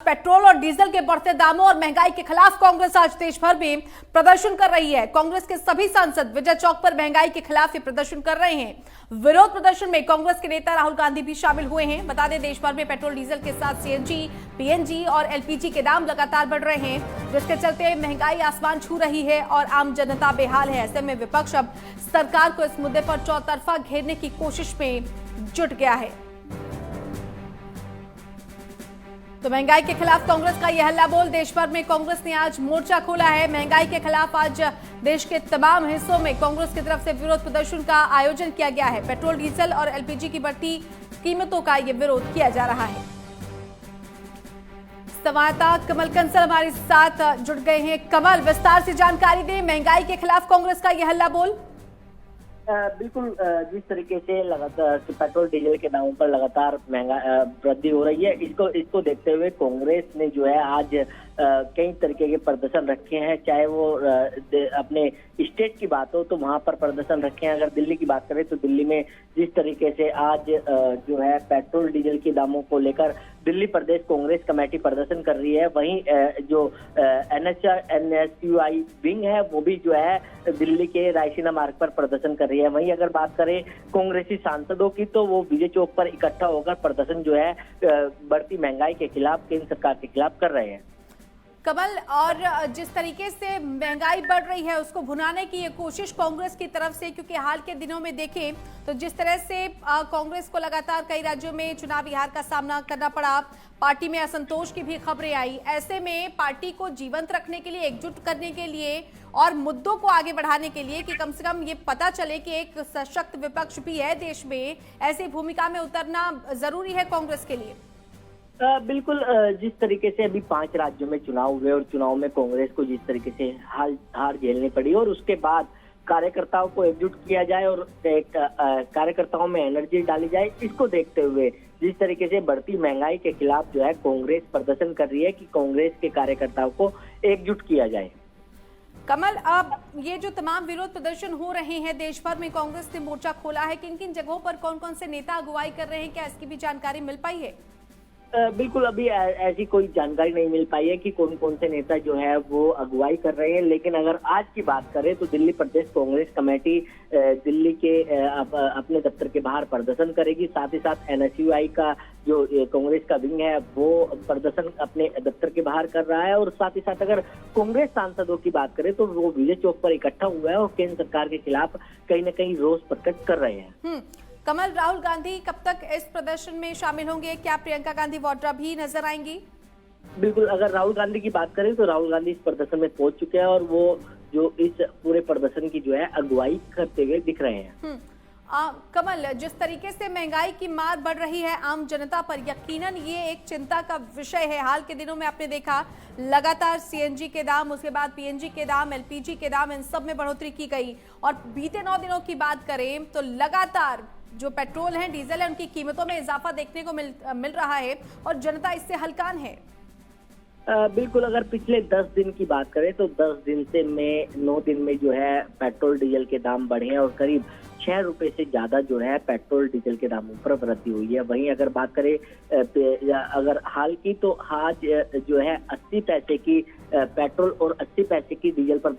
Petrol और diesel के बढ़ते दामों और महंगाई के खिलाफ कांग्रेस आज देश भर में प्रदर्शन कर रही है। कांग्रेस के सभी सांसद विजय चौक पर महंगाई के खिलाफ ये प्रदर्शन कर रहे हैं। विरोध प्रदर्शन में कांग्रेस के नेता राहुल गांधी भी शामिल हुए हैं। बता दें, देश भर में पेट्रोल डीजल के साथ सीएनजी, पीएनजी और एलपीजी के दाम लगातार बढ़ रहे हैं, जिसके चलते महंगाई आसमान छू रही है और आम जनता बेहाल है। ऐसे में विपक्ष अब सरकार को इस मुद्दे पर चौतरफा घेरने की कोशिश में जुट गया है। तो महंगाई के खिलाफ कांग्रेस का यह हल्ला बोल। देश भर में कांग्रेस ने आज मोर्चा खोला है। महंगाई के खिलाफ आज देश के तमाम हिस्सों में कांग्रेस की तरफ से विरोध प्रदर्शन का आयोजन किया गया है। पेट्रोल, डीजल और एलपीजी की बढ़ती कीमतों का यह विरोध किया जा रहा है। संवाददाता कमल कंसल हमारे साथ जुड़ गए हैं। कमल, विस्तार से जानकारी दें, महंगाई के खिलाफ कांग्रेस का यह हल्ला बोल। बिल्कुल, जिस तरीके से लगातार पेट्रोल डीजल के दामों पर लगातार महंगा वृद्धि हो रही है, इसको देखते हुए कांग्रेस ने जो है आज कई तरीके के प्रदर्शन रखे हैं। चाहे वो अपने स्टेट की बात हो तो वहां पर प्रदर्शन रखे हैं। अगर दिल्ली की बात करें तो दिल्ली में जिस तरीके से आज जो है पेट्रोल डीजल के दामों को लेकर दिल्ली प्रदेश कांग्रेस कमेटी प्रदर्शन कर रही है, वहीं जो एनएसयूआई विंग है वो भी जो है दिल्ली के रायसीना मार्ग पर प्रदर्शन कर रही है। वहीं अगर बात करें कांग्रेसी सांसदों की तो वो विजय चौक पर इकट्ठा होकर प्रदर्शन जो है बढ़ती महंगाई के खिलाफ, केंद्र सरकार के खिलाफ कर रहे हैं। कमल, और जिस तरीके से महंगाई बढ़ रही है उसको भुनाने की ये कोशिश कांग्रेस की तरफ से, क्योंकि हाल के दिनों में देखें तो जिस तरह से कांग्रेस को लगातार कई राज्यों में चुनावी हार का सामना करना पड़ा, पार्टी में असंतोष की भी खबरें आई। ऐसे में पार्टी को जीवंत रखने के लिए, एकजुट करने के लिए और मुद्दों को आगे बढ़ाने के लिए कि कम से कम ये पता चले कि एक सशक्त विपक्ष भी है देश में, ऐसी भूमिका में उतरना जरूरी है कांग्रेस के लिए। बिल्कुल, जिस तरीके से अभी 5 राज्यों में चुनाव हुए और चुनाव में कांग्रेस को जिस तरीके से हार झेलनी पड़ी और उसके बाद कार्यकर्ताओं को एकजुट किया जाए और कार्यकर्ताओं में एनर्जी डाली जाए, इसको देखते हुए जिस तरीके से बढ़ती महंगाई के खिलाफ जो है कांग्रेस प्रदर्शन कर रही है कि कांग्रेस के कार्यकर्ताओं को एकजुट किया जाए। कमल, अब ये जो तमाम विरोध प्रदर्शन हो रहे हैं देश भर में, कांग्रेस ने मोर्चा खोला है, किन किन जगहों पर कौन कौन से नेता अगुवाई कर रहे हैं, क्या इसकी भी जानकारी मिल पाई है? बिल्कुल, अभी ऐसी कोई जानकारी नहीं मिल पाई है कि कौन कौन से नेता जो है वो अगुवाई कर रहे हैं। लेकिन अगर आज की बात करें तो दिल्ली प्रदेश कांग्रेस कमेटी दिल्ली के अपने दफ्तर के बाहर प्रदर्शन करेगी। साथ ही साथ एनएसयूआई का जो कांग्रेस का विंग है वो प्रदर्शन अपने दफ्तर के बाहर कर रहा है। और साथ ही साथ अगर कांग्रेस सांसदों की बात करें तो वो विजय चौक पर इकट्ठा हुआ है और केंद्र सरकार के खिलाफ कहीं न कहीं रोष प्रकट कर रहे हैं। कमल, राहुल गांधी कब तक इस प्रदर्शन में शामिल होंगे? क्या प्रियंका गांधी वाड्रा भी नजर आएंगी? बिल्कुल, अगर राहुल गांधी की बात करें तो राहुल गांधी इस प्रदर्शन में पहुंच चुके हैं और वो जो इस पूरे प्रदर्शन की जो है अगुवाई करते हुए दिख रहे हैं। कमल, जिस तरीके से महंगाई की मार बढ़ रही है आम जनता पर, यकीनन ये एक चिंता का विषय है। हाल के दिनों में आपने देखा लगातार सीएनजी के दाम, उसके बाद पीएनजी के दाम, एलपीजी के दाम, इन सब में बढ़ोतरी की गई। और बीते 9 दिनों की बात करें तो लगातार जो पेट्रोल है, डीजल है, उनकी कीमतों में इजाफा देखने को मिल रहा है और जनता इससे हलकान है। बिल्कुल, अगर पिछले 10 दिन की बात करें तो 10 दिन से 9 दिन में जो है पेट्रोल डीजल के दाम बढ़े हैं और करीब 6 रुपए से ज्यादा जो है पेट्रोल डीजल के दामों पर वृद्धि हुई है। वहीं अगर बात करें अगर हाल की तो आज जो है 80 पैसे की पेट्रोल और 80 पैसे की डीजल पर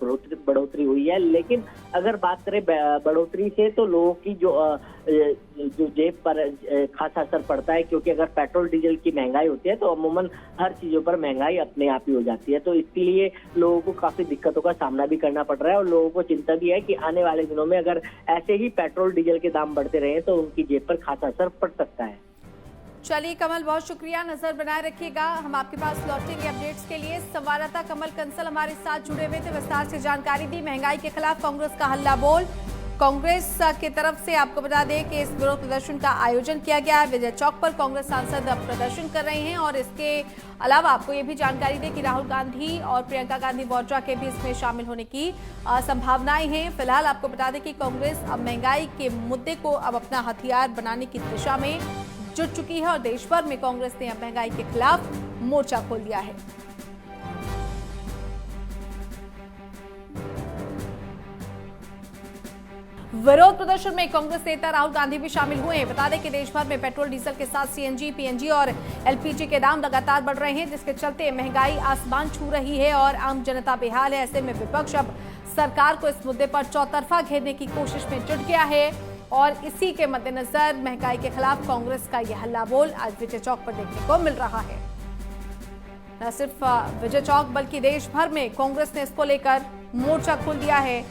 बढ़ोतरी हुई है। लेकिन अगर बात करें बढ़ोतरी से तो लोगों की जो जेब पर खासा असर पड़ता है, क्योंकि अगर पेट्रोल डीजल की महंगाई होती है तो अमूमन हर चीजों पर महंगाई अपने आप ही हो जाती है। तो इसके लिए लोगों को काफी दिक्कतों का सामना भी करना पड़ रहा है और लोगों को चिंता भी है कि आने वाले दिनों में अगर ऐसे ही पेट्रोल डीजल के दाम बढ़ते रहे तो उनकी जेब पर खासा असर पड़ सकता है। चलिए कमल, बहुत शुक्रिया, नजर बनाए रखिएगा। हम आपके पास लौटेंगे अपडेट्स के लिए। संवाददाता कमल कंसल हमारे साथ जुड़े हुए थे, विस्तार से जानकारी दी। महंगाई के खिलाफ कांग्रेस का हल्ला बोल। कांग्रेस की तरफ से आपको बता दें कि इस विरोध प्रदर्शन का आयोजन किया गया है। विजय चौक पर कांग्रेस सांसद प्रदर्शन कर रहे हैं और इसके अलावा आपको ये भी जानकारी दें कि राहुल गांधी और प्रियंका गांधी वाड्रा के भी इसमें शामिल होने की संभावनाएं हैं। फिलहाल आपको बता दें कि कांग्रेस अब महंगाई के मुद्दे को अब अपना हथियार बनाने की दिशा में जुट चुकी है और देश भर में कांग्रेस ने अब महंगाई के खिलाफ मोर्चा खोल दिया है। विरोध प्रदर्शन में कांग्रेस नेता राहुल गांधी भी शामिल हुए हैं। बता दें कि देश भर में पेट्रोल डीजल के साथ सीएनजी, पीएनजी और एलपीजी के दाम लगातार बढ़ रहे हैं, जिसके चलते महंगाई आसमान छू रही है और आम जनता बेहाल है। ऐसे में विपक्ष अब सरकार को इस मुद्दे पर चौतरफा घेरने की कोशिश में जुट गया है और इसी के मद्देनजर महंगाई के खिलाफ कांग्रेस का यह हल्ला बोल आज विजय चौक पर देखने को मिल रहा है। न सिर्फ विजय चौक बल्कि देश भर में कांग्रेस ने इसको लेकर मोर्चा खोल दिया है।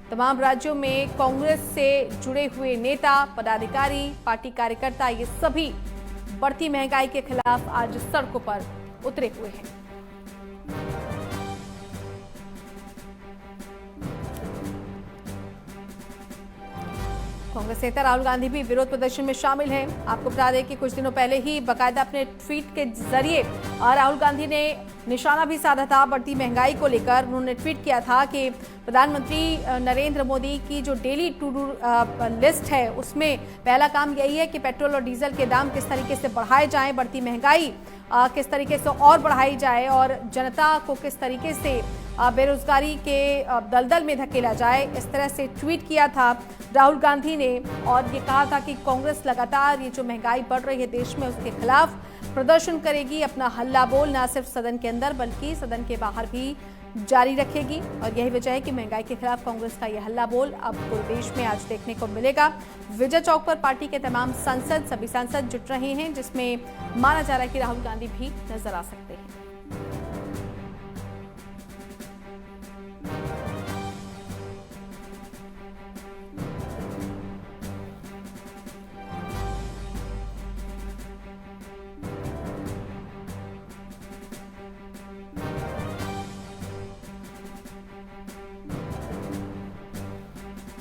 तमाम राज्यों में कांग्रेस से जुड़े हुए नेता, पदाधिकारी, पार्टी कार्यकर्ता ये सभी बढ़ती महंगाई के खिलाफ आज सड़कों पर उतरे हुए हैं। कांग्रेस नेता राहुल गांधी भी विरोध प्रदर्शन में शामिल हैं। आपको बता दें कि कुछ दिनों पहले ही बाकायदा अपने ट्वीट के जरिए राहुल गांधी ने निशाना भी साधा था बढ़ती महंगाई को लेकर। उन्होंने ट्वीट किया था कि प्रधानमंत्री नरेंद्र मोदी की जो डेली टू डू लिस्ट है उसमें पहला काम यही है कि पेट्रोल और डीजल के दाम किस तरीके से बढ़ाए जाएं, बढ़ती महंगाई किस तरीके से और बढ़ाई जाए और जनता को किस तरीके से बेरोजगारी के दलदल में धकेला जाए। इस तरह से ट्वीट किया था राहुल गांधी ने और ये कहा था कि कांग्रेस लगातार ये जो महंगाई बढ़ रही है देश में उसके खिलाफ प्रदर्शन करेगी, अपना हल्ला बोल न सिर्फ सदन के अंदर बल्कि सदन के बाहर भी जारी रखेगी। और यही वजह है कि महंगाई के खिलाफ कांग्रेस का यह हल्ला बोल अब पूरे देश में आज देखने को मिलेगा। विजय चौक पर पार्टी के तमाम सभी सांसद जुट रहे हैं, जिसमें माना जा रहा है कि राहुल गांधी भी नजर आ सकते हैं।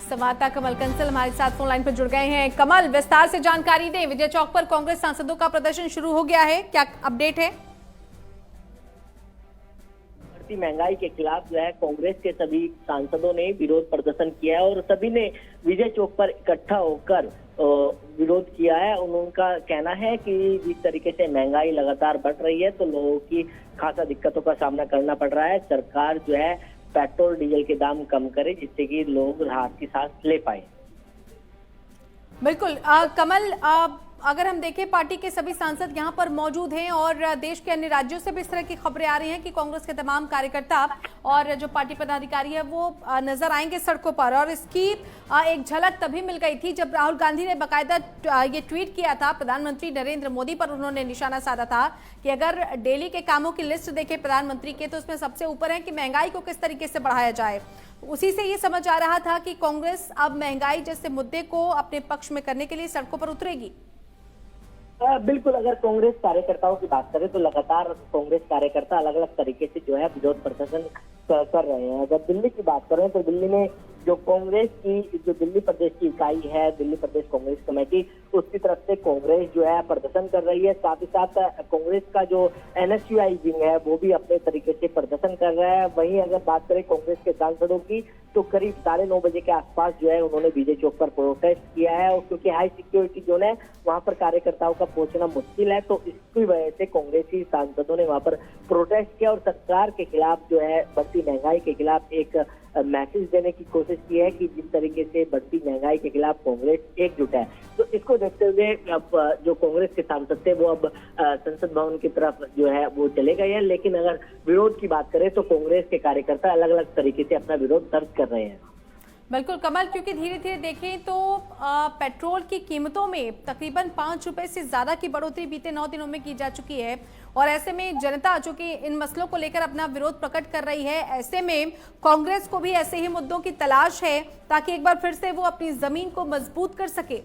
संवाददाता कमल कंसल हमारे साथ फोन लाइन पर जुड़ गए हैं। कमल, विस्तार से जानकारी दें। विजय चौक पर कांग्रेस सांसदों का प्रदर्शन शुरू हो गया है, क्या अपडेट है? बढ़ती महंगाई के खिलाफ जो है कांग्रेस के सभी सांसदों ने विरोध प्रदर्शन किया है और सभी ने विजय चौक पर इकट्ठा होकर विरोध किया है। उनका कहना है कि जिस तरीके से महंगाई लगातार बढ़ रही है तो लोगों की खासा दिक्कतों का सामना करना पड़ रहा है। सरकार जो है पेट्रोल डीजल के दाम कम करे जिससे कि लोग राहत की सांस ले पाए। बिल्कुल कमल, अगर हम देखें पार्टी के सभी सांसद यहां पर मौजूद हैं और देश के अन्य राज्यों से भी इस तरह की खबरें आ रही हैं कि कांग्रेस के तमाम कार्यकर्ता और जो पार्टी पदाधिकारी है वो नजर आएंगे सड़कों पर। और इसकी एक झलक तभी मिल गई थी जब राहुल गांधी ने बाकायदा ये ट्वीट किया था प्रधानमंत्री नरेंद्र मोदी पर। उन्होंने निशाना साधा था कि अगर डेली के कामों की लिस्ट देखें प्रधानमंत्री के तो उसमें सबसे ऊपर है कि महंगाई को किस तरीके से बढ़ाया जाए। उसी से ये समझ आ रहा था कि कांग्रेस अब महंगाई जैसे मुद्दे को अपने पक्ष में करने के लिए सड़कों पर उतरेगी। बिल्कुल, अगर कांग्रेस कार्यकर्ताओं की बात करें तो लगातार कांग्रेस कार्यकर्ता अलग अलग तरीके से जो है विरोध प्रदर्शन कर रहे हैं। अगर दिल्ली की बात करें तो दिल्ली में जो कांग्रेस की जो दिल्ली प्रदेश की इकाई है, दिल्ली प्रदेश कांग्रेस कमेटी, उसकी तरफ से कांग्रेस जो है प्रदर्शन कर रही है। साथ ही साथ कांग्रेस का जो एनएसयूआई विंग है वो भी अपने तरीके से प्रदर्शन कर रहा है। वहीं अगर बात करें कांग्रेस के सांसदों की तो करीब 9:30 बजे के आसपास जो है उन्होंने विजय चौक पर प्रोटेस्ट किया है। और क्योंकि हाई सिक्योरिटी जोन है वहां पर कार्यकर्ताओं का पहुंचना मुश्किल है तो इसकी वजह से कांग्रेसी सांसदों ने वहां पर प्रोटेस्ट किया और सरकार के खिलाफ जो है बढ़ती महंगाई के खिलाफ एक मैसेज देने की कोशिश की है कि जिस तरीके से बढ़ती महंगाई के खिलाफ कांग्रेस एकजुट है। तो इसको देखते हुए अब जो कांग्रेस के सांसद थे वो अब संसद भवन की तरफ जो है वो चले गए हैं। लेकिन अगर विरोध की बात करें तो कांग्रेस के कार्यकर्ता अलग अलग तरीके से अपना विरोध दर्ज कर रहे हैं। बिल्कुल कमल, क्योंकि धीरे धीरे देखें तो पेट्रोल की कीमतों में तकरीबन 5 रुपए से ज्यादा की बढ़ोतरी बीते 9 दिनों में की जा चुकी है और ऐसे में जनता जो कि इन मसलों को लेकर अपना विरोध प्रकट कर रही है, ऐसे में कांग्रेस को भी ऐसे ही मुद्दों की तलाश है ताकि एक बार फिर से वो अपनी जमीन को मजबूत कर सके।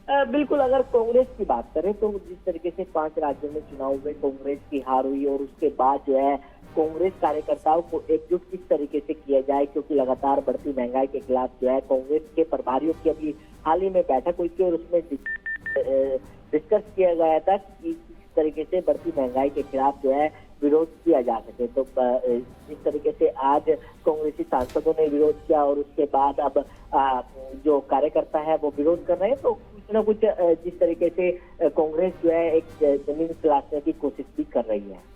बिल्कुल, अगर कांग्रेस की बात करें तो जिस तरीके से 5 राज्यों में चुनाव में कांग्रेस की हार हुई और उसके बाद जो है कांग्रेस कार्यकर्ताओं को एकजुट किस तरीके से किया जाए, क्योंकि लगातार बढ़ती महंगाई के खिलाफ जो है कांग्रेस के प्रभारियों की अभी हाल ही में बैठक हुई थी और उसमें डिस्कस किया गया था कि किस तरीके से बढ़ती महंगाई के खिलाफ जो है विरोध किया जा सके। तो इस तरीके से आज कांग्रेसी सांसदों ने विरोध किया और उसके बाद अब जो कार्यकर्ता है वो विरोध कर रहे हैं। तो कुछ ना कुछ जिस तरीके से कांग्रेस जो है एक जमीन तलाशने की कोशिश भी कर रही है।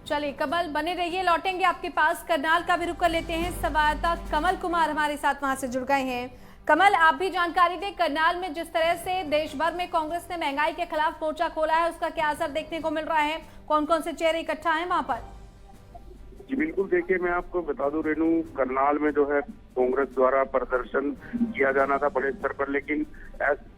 चलिए कमल बने रहिए, लौटेंगे आपके पास। करनाल का भी रुख कर लेते हैं, संवाददाता कमल कुमार हमारे साथ वहां से जुड़ गए हैं। कमल, आप भी जानकारी दें, करनाल में जिस तरह से देश भर में कांग्रेस ने महंगाई के खिलाफ मोर्चा खोला है, उसका क्या असर देखने को मिल रहा है? कौन कौन से चेहरे इकट्ठा हैं वहां पर? जी बिल्कुल, देखिए मैं आपको बता दूं रेनू, करनाल में जो है कांग्रेस द्वारा प्रदर्शन किया जाना था बड़े स्तर पर, लेकिन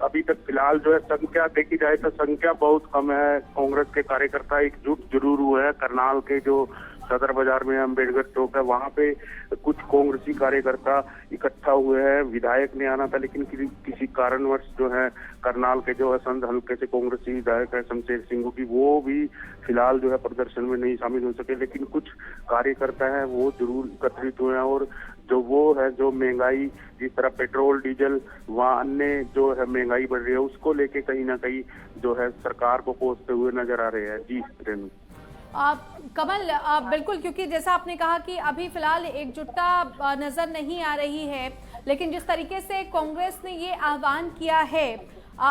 अभी तक फिलहाल जो है संख्या देखी जाए तो संख्या बहुत कम है। कांग्रेस के कार्यकर्ता एकजुट जरूर हुए हैं। करनाल के जो सदर बाजार में अम्बेडकर चौक है, वहां पे कुछ कांग्रेसी कार्यकर्ता इकट्ठा हुए हैं। विधायक ने आना था, लेकिन किसी कारणवश जो है करनाल के जो असंध हल्के से कांग्रेसी विधायक है शमशेर सिंह की, वो भी फिलहाल जो है प्रदर्शन में नहीं शामिल हो सके। लेकिन कुछ कार्यकर्ता हैं वो जरूर एकत्रित हुए हैं, और जो वो है जो महंगाई, जिस तरह पेट्रोल डीजल वहाँ अन्य जो है महंगाई बढ़ रही है, उसको लेके कहीं ना कहीं जो है सरकार को कोसते हुए नजर आ रहे हैं। जी रेनू। कमल, बिल्कुल, क्योंकि जैसा आपने कहा कि अभी फिलहाल एकजुटता नजर नहीं आ रही है, लेकिन जिस तरीके से कांग्रेस ने ये आह्वान किया है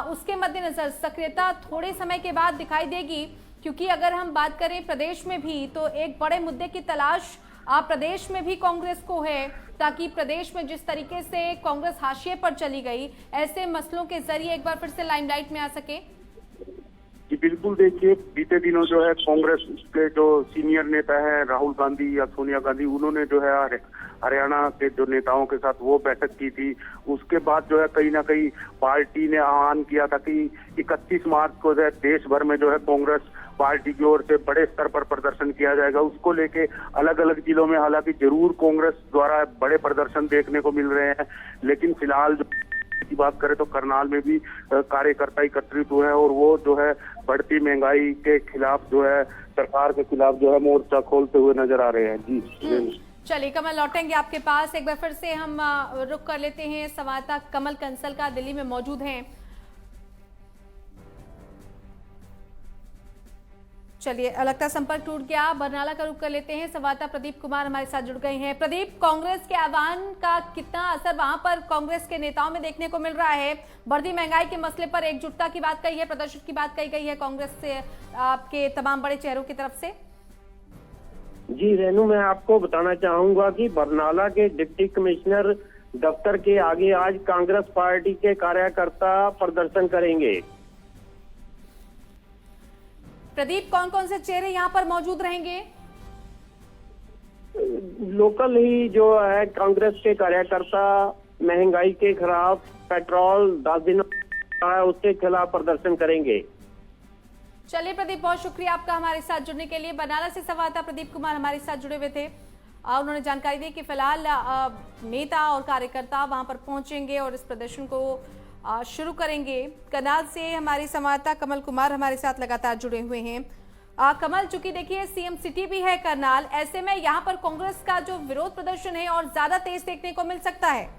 उसके मद्देनजर सक्रियता थोड़े समय के बाद दिखाई देगी। क्योंकि अगर हम बात करें प्रदेश में भी, तो एक बड़े मुद्दे की तलाश प्रदेश में भी कांग्रेस को है, ताकि प्रदेश में जिस तरीके से कांग्रेस हाशिए पर चली गई, ऐसे मसलों के जरिए एक बार फिर से लाइमलाइट में आ सके। जी बिल्कुल, देखिए बीते दिनों जो है कांग्रेस के जो सीनियर नेता हैं राहुल गांधी या सोनिया गांधी, उन्होंने जो है हरियाणा के जो नेताओं के साथ वो बैठक की थी। उसके बाद जो है कहीं ना कहीं पार्टी ने आह्वान किया था कि 31 मार्च को जो है देश भर में जो है कांग्रेस पार्टी की ओर से बड़े स्तर पर प्रदर्शन किया जाएगा। उसको लेके अलग अलग जिलों में हालांकि जरूर कांग्रेस द्वारा बड़े प्रदर्शन देखने को मिल रहे हैं, लेकिन फिलहाल की बात करें तो करनाल में भी कार्यकर्ता एकत्रित हुए हैं, और वो जो है बढ़ती महंगाई के खिलाफ जो है सरकार के खिलाफ जो है मोर्चा खोलते हुए नजर आ रहे हैं। जी चलिए कमल, लौटेंगे आपके पास। एक बार फिर से हम रुक कर लेते हैं, संवाददाता कमल कंसल का दिल्ली में मौजूद हैं। चलिए, लगता संपर्क टूट गया। बरनाला का रुख कर लेते हैं, संवाददाता प्रदीप कुमार हमारे साथ जुड़ गए हैं। प्रदीप, कांग्रेस के आह्वान का कितना असर वहां पर कांग्रेस के नेताओं में देखने को मिल रहा है? बढ़ती महंगाई के मसले पर एकजुटता की बात कही है, प्रदर्शन की बात कही गई है कांग्रेस से, आपके तमाम बड़े चेहरों की तरफ से। जी रेनू, मैं आपको बताना चाहूंगा कि बरनाला के डिप्टी कमिश्नर दफ्तर के आगे आज कांग्रेस पार्टी के कार्यकर्ता प्रदर्शन करेंगे। प्रदीप, कौन कौन से चेहरे यहाँ पर मौजूद रहेंगे? लोकल ही जो है कांग्रेस के कार्यकर्ता महंगाई के खिलाफ, पेट्रोल 10 दिनों है उसके खिलाफ प्रदर्शन करेंगे। चलिए प्रदीप, बहुत शुक्रिया आपका हमारे साथ जुड़ने के लिए। बरनाला से संवाददाता प्रदीप कुमार हमारे साथ जुड़े हुए थे। उन्होंने जानकारी दी कि फिलहाल नेता और कार्यकर्ता वहां पर पहुंचेंगे और इस प्रदर्शन को शुरू करेंगे। करनाल से हमारी संवाददाता कमल कुमार हमारे साथ लगातार जुड़े हुए हैं। कमल, चूंकि देखिए सीएम सिटी भी है करनाल, ऐसे में यहाँ पर कांग्रेस का जो विरोध प्रदर्शन है और ज्यादा तेज देखने को मिल सकता है।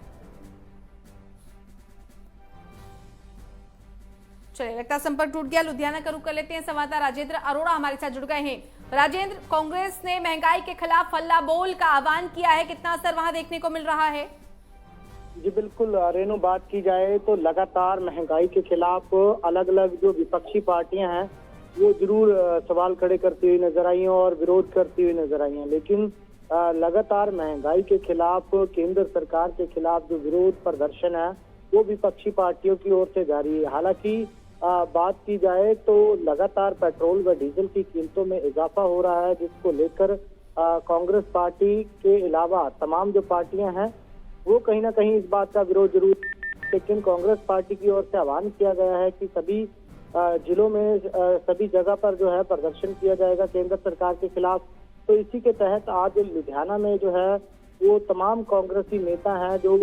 चलिए, लगता संपर्क टूट गया। लुधियाना का रुख कर लेते हैं, संवाददाता राजेंद्र अरोड़ा हमारे साथ जुड़ गए हैं। राजेंद्र, कांग्रेस ने महंगाई के खिलाफ हल्ला बोल का आह्वान किया है, कितना असर वहां देखने को मिल रहा है? जी बिल्कुल रेनू, बात की जाए तो लगातार महंगाई के खिलाफ अलग अलग जो विपक्षी पार्टियां हैं वो जरूर सवाल खड़े करती हुई नजर आई हैं और विरोध करती हुई नजर आई हैं, लेकिन लगातार महंगाई के खिलाफ केंद्र सरकार के खिलाफ जो विरोध प्रदर्शन है वो विपक्षी पार्टियों की ओर से जारी है। हालांकि बात की जाए तो लगातार पेट्रोल व डीजल की कीमतों में इजाफा हो रहा है, जिसको लेकर कांग्रेस पार्टी के अलावा तमाम जो पार्टियां हैं वो कहीं ना कहीं इस बात का विरोध जरूर, लेकिन कांग्रेस पार्टी की ओर से आह्वान किया गया है कि सभी जिलों में सभी जगह पर जो है प्रदर्शन किया जाएगा केंद्र सरकार के खिलाफ। तो इसी के तहत आज लुधियाना में जो है वो तमाम कांग्रेसी नेता हैं, जो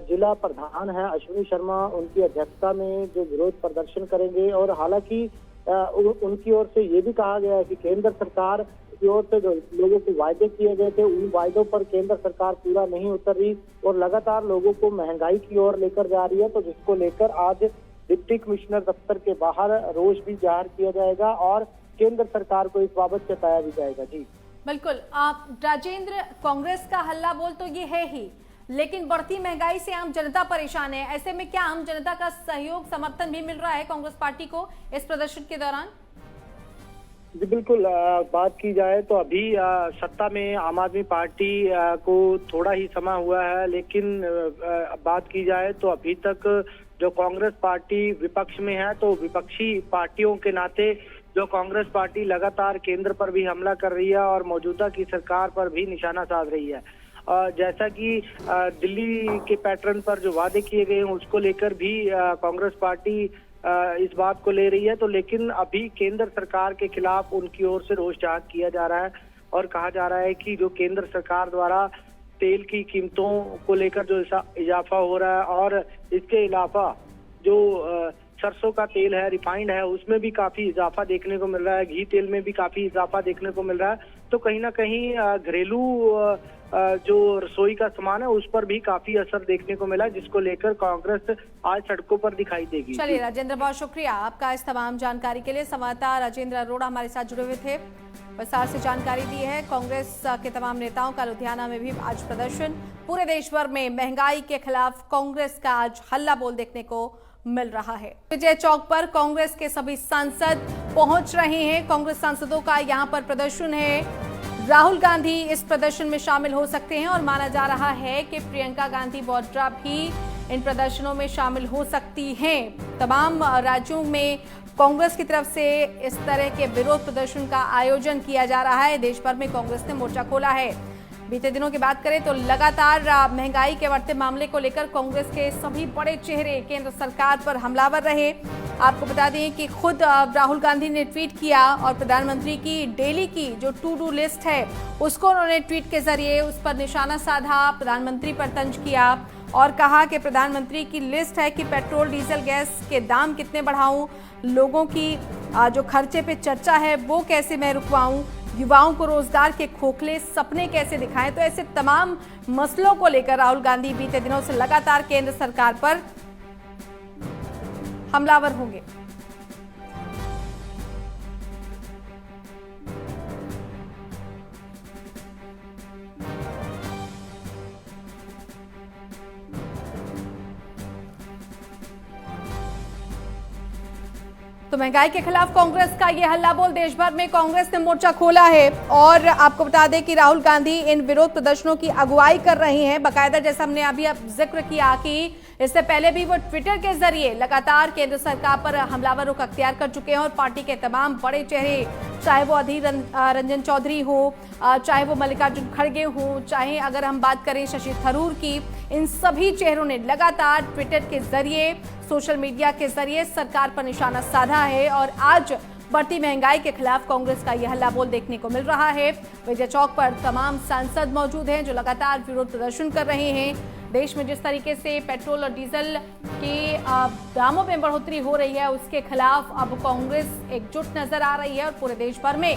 जिला प्रधान है अश्विनी शर्मा, उनकी अध्यक्षता में जो विरोध प्रदर्शन करेंगे। और हालांकि उनकी ओर से ये भी कहा गया है कि केंद्र सरकार की ओर से जो लोगों को वायदे किए गए थे उन वायदों पर केंद्र सरकार पूरा नहीं उतर रही और लगातार लोगों को महंगाई की ओर लेकर जा रही है, तो जिसको लेकर आज डिप्टी कमिश्नर दफ्तर के बाहर रोष भी जाहिर किया जाएगा और केंद्र सरकार को इस बाबत चेताया भी जाएगा। जी बिल्कुल, राजेंद्र, कांग्रेस का हल्ला बोल तो ये है ही, लेकिन बढ़ती महंगाई से आम जनता परेशान है। ऐसे में क्या आम जनता का सहयोग समर्थन भी मिल रहा है कांग्रेस पार्टी को इस प्रदर्शन के दौरान? जी बिल्कुल, बात की जाए तो अभी सत्ता में आम आदमी पार्टी को थोड़ा ही समय हुआ है, लेकिन बात की जाए तो अभी तक जो कांग्रेस पार्टी विपक्ष में है, तो विपक्षी पार्टियों के नाते जो कांग्रेस पार्टी लगातार केंद्र पर भी हमला कर रही है और मौजूदा की सरकार पर भी निशाना साध रही है। जैसा कि दिल्ली के पैटर्न पर जो वादे किए गए हैं उसको लेकर भी कांग्रेस पार्टी इस बात को ले रही है, तो लेकिन अभी केंद्र सरकार के खिलाफ उनकी ओर से रोष जाहिर किया जा रहा है और कहा जा रहा है कि जो केंद्र सरकार द्वारा तेल की कीमतों को लेकर जो इजाफा हो रहा है और इसके अलावा जो सरसों का तेल है, रिफाइंड है, उसमें भी काफी इजाफा देखने को मिल रहा है, घी तेल में भी काफी इजाफा देखने को मिल रहा है, तो कहीं ना कहीं घरेलू जो रसोई का सामान है उस पर भी काफी असर देखने को मिला, जिसको लेकर कांग्रेस आज सड़कों पर दिखाई देगी। चलिए राजेंद्र, बहुत शुक्रिया आपका इस तमाम जानकारी के लिए। संवाददाता राजेंद्र अरोड़ा हमारे साथ जुड़े हुए थे, विस्तार से जानकारी दी है। कांग्रेस के तमाम नेताओं का लुधियाना में भी आज प्रदर्शन। पूरे देश भर में महंगाई के खिलाफ कांग्रेस का आज हल्ला बोल देखने को मिल रहा है। विजय चौक पर कांग्रेस के सभी सांसद पहुंच रहे हैं। कांग्रेस सांसदों का यहां पर प्रदर्शन है। राहुल गांधी इस प्रदर्शन में शामिल हो सकते हैं और माना जा रहा है कि प्रियंका गांधी वाड्रा भी इन प्रदर्शनों में शामिल हो सकती हैं। तमाम राज्यों में कांग्रेस की तरफ से इस तरह के विरोध प्रदर्शन का आयोजन किया जा रहा है। देश भर में कांग्रेस ने मोर्चा खोला है। बीते दिनों की बात करें तो लगातार महंगाई के बढ़ते मामले को लेकर कांग्रेस के सभी बड़े चेहरे केंद्र सरकार पर हमलावर रहे। आपको बता दें कि खुद राहुल गांधी ने ट्वीट किया और प्रधानमंत्री की डेली की जो टू डू लिस्ट है उसको उन्होंने ट्वीट के जरिए उस पर निशाना साधा, प्रधानमंत्री पर तंज किया और कहा कि प्रधानमंत्री की लिस्ट है कि पेट्रोल डीजल गैस के दाम कितने बढ़ाऊं, लोगों की जो खर्चे पे चर्चा है वो कैसे मैं रुकवाऊं, युवाओं को रोजगार के खोखले सपने कैसे दिखाएं। तो ऐसे तमाम मसलों को लेकर राहुल गांधी बीते दिनों से लगातार केंद्र सरकार पर हमलावर होंगे। तो महंगाई के खिलाफ कांग्रेस का ये हल्ला बोल, देश भर में कांग्रेस ने मोर्चा खोला है और आपको बता दें कि राहुल गांधी इन विरोध प्रदर्शनों की अगुवाई कर रही हैं। बाकायदा जैसा हमने अभी जिक्र किया कि इससे पहले भी वो ट्विटर के जरिए लगातार केंद्र सरकार पर हमलावर रुख अख्तियार कर चुके हैं और पार्टी के तमाम बड़े चेहरे, चाहे वो अधीर रंजन चौधरी हो, चाहे वो मल्लिकार्जुन खड़गे हो, चाहे अगर हम बात करें शशि थरूर की, इन सभी चेहरों ने लगातार ट्विटर के जरिए, सोशल मीडिया के जरिए सरकार पर निशाना साधा है और आज बढ़ती महंगाई के खिलाफ कांग्रेस का यह हल्ला बोल देखने को मिल रहा है। विजय चौक पर तमाम सांसद मौजूद हैं जो लगातार विरोध प्रदर्शन कर रहे हैं। देश में जिस तरीके से पेट्रोल और डीजल के दामों में बढ़ोतरी हो रही है उसके खिलाफ अब कांग्रेस एकजुट नजर आ रही है और पूरे देश भर में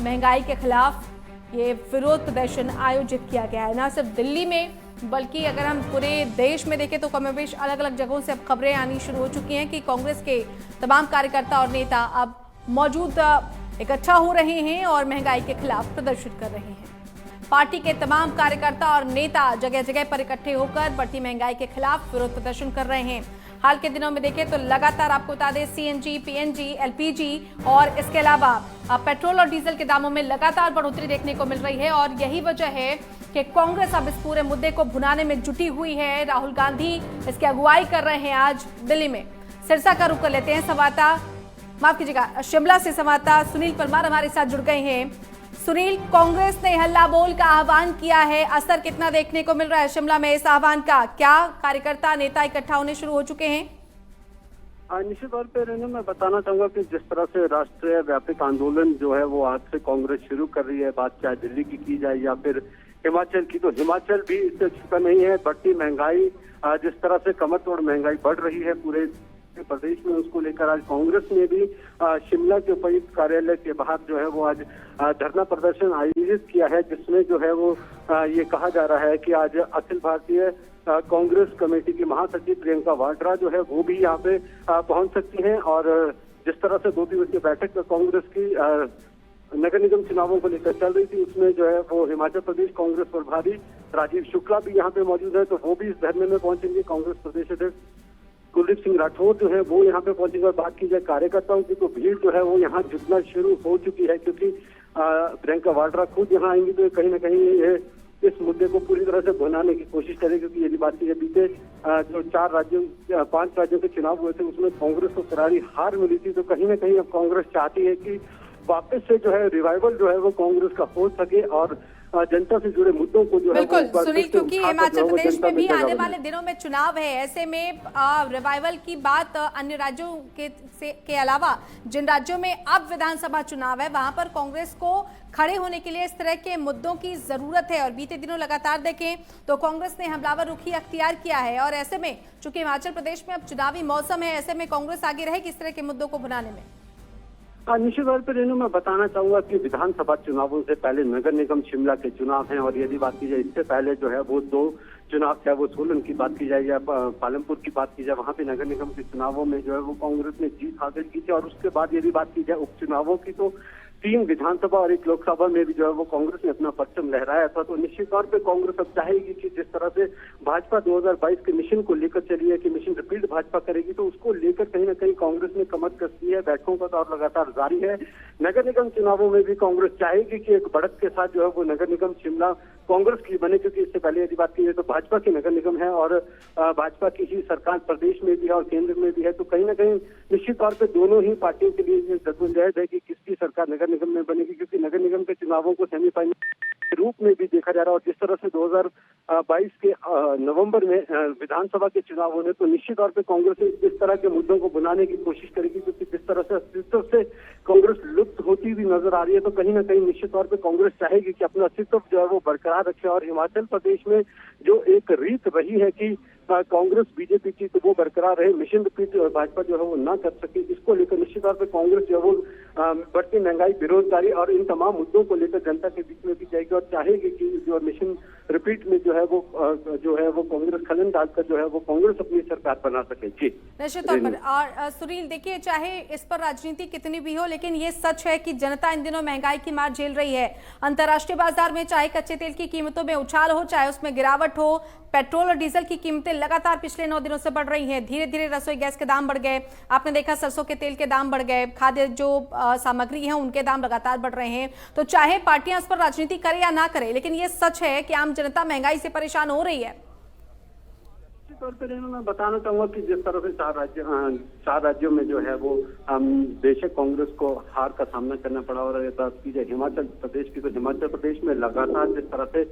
महंगाई के खिलाफ ये विरोध प्रदर्शन आयोजित किया गया है। न सिर्फ दिल्ली में बल्कि अगर हम पूरे देश में देखें तो कमोबेश अलग अलग जगहों से अब खबरें आनी शुरू हो चुकी हैं कि कांग्रेस के तमाम कार्यकर्ता और नेता अब मौजूद इकट्ठा हो रहे हैं और महंगाई के खिलाफ प्रदर्शन कर रहे हैं। पार्टी के तमाम कार्यकर्ता और नेता जगह जगह पर इकट्ठे होकर बढ़ती महंगाई के खिलाफ विरोध प्रदर्शन कर रहे हैं। हाल के दिनों में देखें तो लगातार आपको बता दें सीएनजी, पीएनजी, एलपीजी और इसके अलावा पेट्रोल और डीजल के दामों में लगातार बढ़ोतरी देखने को मिल रही है और यही वजह है कि कांग्रेस अब इस पूरे मुद्दे को भुनाने में जुटी हुई है। राहुल गांधी इसकी अगुवाई कर रहे हैं आज दिल्ली में। सिरसा का रुख कर लेते हैं। शिमला से संवाददाता सुनील परमार हमारे साथ जुड़ गए हैं। सुनील, कांग्रेस ने हल्ला बोल का आह्वान किया है, असर कितना देखने को मिल रहा है शिमला में इस आह्वान का? क्या कार्यकर्ता नेता इकट्ठा होने शुरू हो चुके हैं? निश्चित तौर पर रेनू मैं बताना चाहूंगा कि जिस तरह से राष्ट्रीय व्यापक आंदोलन जो है वो आज से कांग्रेस शुरू कर रही है, बात चाहे दिल्ली की जाए या फिर हिमाचल की, तो हिमाचल भी इससे छुपा नहीं है। बढ़ती महंगाई, जिस तरह से कमर तोड़ महंगाई बढ़ रही है पूरे प्रदेश में, उसको लेकर आज कांग्रेस ने भी शिमला के उपायुक्त कार्यालय के बाहर जो है वो आज धरना प्रदर्शन आयोजित किया है, जिसमें जो है वो ये कहा जा रहा है कि आज अखिल भारतीय कांग्रेस कमेटी की महासचिव प्रियंका वाड्रा जो है वो भी यहाँ पे पहुंच सकती हैं। और जिस तरह से 2 दिवसीय बैठक कांग्रेस की नगर निगम चुनावों को लेकर चल रही थी, उसमें जो है वो हिमाचल प्रदेश कांग्रेस प्रभारी राजीव शुक्ला भी यहाँ पे मौजूद है, तो वो भी इस धरने में पहुंचेंगे। कांग्रेस प्रदेश अध्यक्ष कुलदीप सिंह राठौर जो है वो यहाँ पे पहुंचेंगे। और बात की जाए कार्यकर्ताओं की तो भीड़ जो है वो यहाँ जुटना शुरू हो चुकी है, क्योंकि प्रियंका वाड्रा खुद यहाँ आएंगी तो कहीं ना कहीं ये इस मुद्दे को पूरी तरह से भुनाने की कोशिश करें। क्योंकि यदि बात की जाए बीते जो 5 राज्यों के चुनाव हुए थे उसमें कांग्रेस को करारी हार मिली थी, तो कहीं ना कहीं अब कांग्रेस चाहती है कि वापस से जो है रिवाइवल जो है वो कांग्रेस का हो सके और जनता से जुड़े मुद्दों को जो है बिल्कुल सुनील, क्योंकि हिमाचल प्रदेश में भी आने वाले दिनों में चुनाव है, ऐसे में रिवाइवल की बात अन्य राज्यों के अलावा जिन राज्यों में अब विधानसभा चुनाव है वहां पर कांग्रेस को खड़े होने के लिए इस तरह के मुद्दों की जरूरत है। और बीते दिनों लगातार देखें तो कांग्रेस ने हमलावर रुखी अख्तियार किया है, और ऐसे में चूंकि हिमाचल प्रदेश में अब चुनावी मौसम है, ऐसे में कांग्रेस आगे रहेगी इस तरह के मुद्दों को भुनाने में। निश्चित तौर पर रेनू मैं बताना चाहूंगा कि विधानसभा चुनावों से पहले नगर निगम शिमला के चुनाव हैं, और यदि बात की जाए इससे पहले जो है वो 2 चुनाव, चाहे वो सोलन की बात की जाए या पालमपुर की बात की जाए, वहां पे नगर निगम के चुनावों में जो है वो कांग्रेस ने जीत हासिल की थी। और उसके बाद यदि बात की जाए उपचुनावों की तो 3 विधानसभा और 1 लोकसभा में भी जो है वो कांग्रेस ने अपना परचम लहराया था। तो निश्चित तौर पे कांग्रेस अब चाहेगी कि जिस तरह से भाजपा 2022 के मिशन को लेकर चली है कि मिशन रिपीट भाजपा करेगी, तो उसको लेकर कहीं ना कहीं कांग्रेस ने कमर कसी है। बैठकों का दौर लगातार जारी है। नगर निगम चुनावों में भी कांग्रेस चाहेगी कि एक बढ़त के साथ जो है वो नगर निगम शिमला कांग्रेस की बने, क्योंकि इससे पहले यदि बात की जाए तो भाजपा की नगर निगम है और भाजपा की ही सरकार प्रदेश में भी है और केंद्र में भी है। तो कहीं ना कहीं निश्चित तौर पे दोनों ही पार्टियों के लिए जद्दोजहद है कि किसकी सरकार नगर निगम में बनेगी, क्योंकि नगर निगम के चुनावों को सेमीफाइनल के रूप में भी देखा जा रहा है। और जिस तरह से 2022 के नवंबर में विधानसभा के चुनाव होने, तो निश्चित तौर पे कांग्रेस इस तरह के मुद्दों को बुलाने की कोशिश करेगी, क्योंकि जिस तरह से अस्तित्व से कांग्रेस लुप्त होती हुई नजर आ रही है, तो कहीं ना कहीं निश्चित तौर पे कांग्रेस चाहेगी कि अपना अस्तित्व जो है वो बरकरार रखे। और हिमाचल प्रदेश में जो एक रीत रही है कि कांग्रेस बीजेपी की, तो वो बरकरार रहे, मिशन रिपीट भाजपा जो है वो ना कर सके, इसको लेकर निश्चित तौर पर कांग्रेस जो है वो बढ़ती महंगाई, बेरोजगारी और इन तमाम मुद्दों को लेकर जनता के बीच में भी जाएगी और चाहेगी कि जो मिशन रिपीट में जो है वो कांग्रेस खलन डालकर जो है वो कांग्रेस अपनी सरकार बना सके। जी निश्चित तौर पर। और सुनील देखिए, चाहे इस पर राजनीति कितनी भी हो, लेकिन ये सच है कि जनता इन दिनों महंगाई की मार झेल रही है। अंतर्राष्ट्रीय बाजार में चाहे कच्चे तेल की कीमतों में उछाल हो, चाहे उसमें गिरावट हो, पेट्रोल और डीजल की कीमतें लगातार पिछले 9 दिनों से बढ़ रही हैं। धीरे धीरे रसोई गैस के दाम बढ़ गए, आपने देखा सरसों के तेल के दाम बढ़ गए, खाद्य जो सामग्री है उनके दाम लगातार बढ़ रहे हैं। तो चाहे पार्टियां इस पर राजनीति करे या ना करे, लेकिन ये सच है कि आम जनता महंगाई से परेशान हो रही है। तौर पर मैं बताना चाहूंगा कि जिस तरह से 4 राज्यों में जो है वो बेशक कांग्रेस को हार का सामना करना पड़ा। और अगर बात की जाए हिमाचल प्रदेश की, तो हिमाचल प्रदेश में लगातार जिस तरह से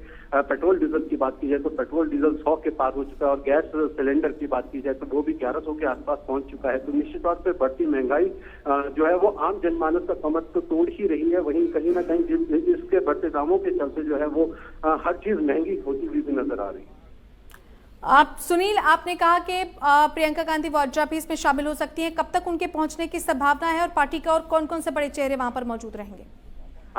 पेट्रोल डीजल की बात की जाए तो पेट्रोल डीजल 100 के पार हो चुका है, और गैस सिलेंडर की बात की जाए तो वो भी 1100 के आसपास पहुंच चुका है। तो निश्चित तौर पर बढ़ती महंगाई जो है वो आम जनमानस का कमर तो तोड़ ही रही है। वहीं कहीं ना कहीं इसके बढ़ते दामों के चलते जो है वो हर चीज महंगी होती हुई भी नजर आ रही है। आप सुनील, आपने कहा कि प्रियंका गांधी वाड्रा भी इसमें शामिल हो सकती हैं, कब तक उनके पहुंचने की संभावना है और पार्टी के और कौन कौन से बड़े चेहरे वहां पर मौजूद रहेंगे?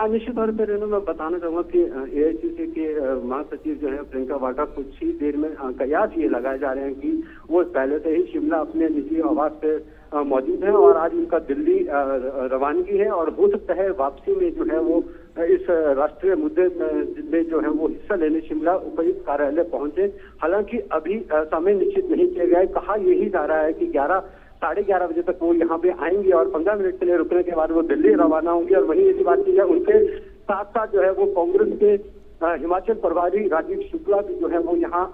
निश्चित तौर पर मैं बताना चाहूंगा कि एआईसीसी के महासचिव जो है प्रियंका वाड्रा कुछ ही देर में कयास ये लगाए जा रहे हैं कि वो पहले से ही शिमला अपने निजी आवास पे मौजूद है और आज उनका दिल्ली रवानगी है। और हो सकता है वापसी में जो है वो इस राष्ट्रीय मुद्दे में जो है वो हिस्सा लेने शिमला उपायुक्त कार्यालय पहुंचे। हालांकि अभी समय निश्चित नहीं किया गया है। कहा यही जा रहा है कि 11 साढ़े 11 बजे तक वो यहाँ पे आएंगे और 15 मिनट के लिए रुकने के बाद वो दिल्ली रवाना होंगे। और वहीं यदि बात की जाए उनके साथ साथ जो है वो कांग्रेस के हिमाचल प्रभारी राजीव शुक्ला भी जो है वो यहाँ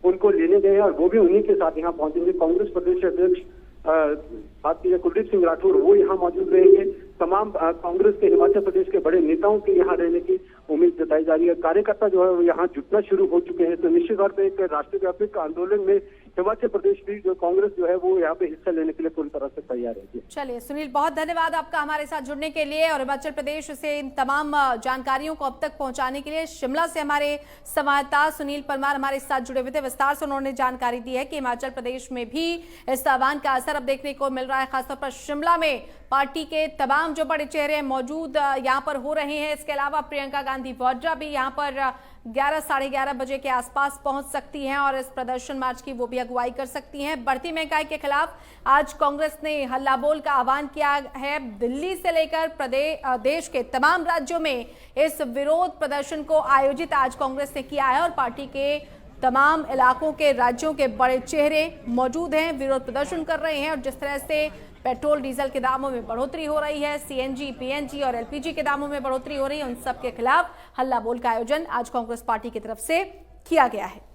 उनको लेने गए हैं और वो भी उन्हीं के साथ यहाँ पहुंचेंगे। कांग्रेस प्रदेश अध्यक्ष बात की जाए कुलदीप सिंह राठौर वो यहाँ मौजूद रहेंगे। तमाम कांग्रेस के हिमाचल प्रदेश के बड़े नेताओं के यहाँ रहने की उम्मीद जताई जा रही है। कार्यकर्ता जो है वो यहाँ जुटना शुरू हो चुके हैं। तो निश्चित तौर पर एक राष्ट्रव्यापी आंदोलन में हिमाचल प्रदेश भी जो कांग्रेस जो है वो यहाँ पे हिस्सा लेने के लिए पूरी तरह से तैयार है। चलिए सुनील, बहुत धन्यवाद आपका हमारे साथ जुड़ने के लिए और हिमाचल प्रदेश से इन तमाम जानकारियों को अब तक पहुंचाने के लिए। शिमला से हमारे संवाददाता सुनील परमार हमारे साथ जुड़े हुए थे। विस्तार से उन्होंने जानकारी दी है कि हिमाचल प्रदेश में भी इस आह्वान का असर अब देखने को मिल रहा है। खासतौर पर शिमला में पार्टी के तमाम जो बड़े चेहरे मौजूद यहाँ पर हो रहे हैं। इसके अलावा प्रियंका गांधी वाड्रा भी यहाँ पर 11 साढ़े 11 बजे के आसपास पहुंच सकती हैं और इस प्रदर्शन मार्च की वो भी अगुवाई कर सकती हैं। बढ़ती महंगाई के खिलाफ आज कांग्रेस ने हल्ला बोल का आह्वान किया है। दिल्ली से लेकर देश के तमाम राज्यों में इस विरोध प्रदर्शन को आयोजित आज कांग्रेस ने किया है और पार्टी के तमाम इलाकों के राज्यों के बड़े चेहरे मौजूद हैं, विरोध प्रदर्शन कर रहे हैं। और जिस तरह से पेट्रोल डीजल के दामों में बढ़ोतरी हो रही है, सीएनजी, पीएनजी और एलपीजी के दामों में बढ़ोतरी हो रही है, उन सब के खिलाफ हल्ला बोल का आयोजन आज कांग्रेस पार्टी की तरफ से किया गया है।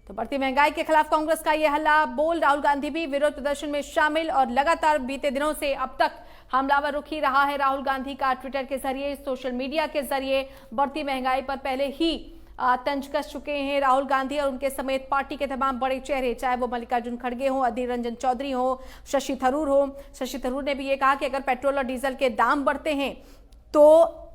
तो बढ़ती महंगाई के खिलाफ कांग्रेस का यह हल्ला बोल, राहुल गांधी भी विरोध प्रदर्शन में शामिल। और लगातार बीते दिनों से अब तक हमलावर रुख ही रहा है राहुल गांधी का, ट्विटर के जरिए, सोशल मीडिया के जरिए बढ़ती महंगाई पर पहले ही तंज कस चुके हैं राहुल गांधी और उनके समेत पार्टी के तमाम बड़े चेहरे, चाहे वो मल्लिकार्जुन खड़गे हो, अधीर रंजन चौधरी हो, शशि थरूर हो। शशि थरूर ने भी ये कहा कि अगर पेट्रोल और डीजल के दाम बढ़ते हैं तो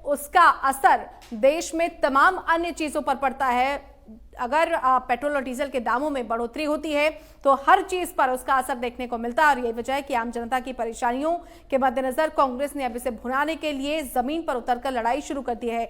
उसका असर देश में तमाम अन्य चीजों पर पड़ता है। अगर पेट्रोल और डीजल के दामों में बढ़ोतरी होती है तो हर चीज पर उसका असर देखने को मिलता है। और यही वजह है कि आम जनता की परेशानियों के मद्देनजर कांग्रेस ने अब इसे भुनाने के लिए जमीन पर उतरकर लड़ाई शुरू कर दी है।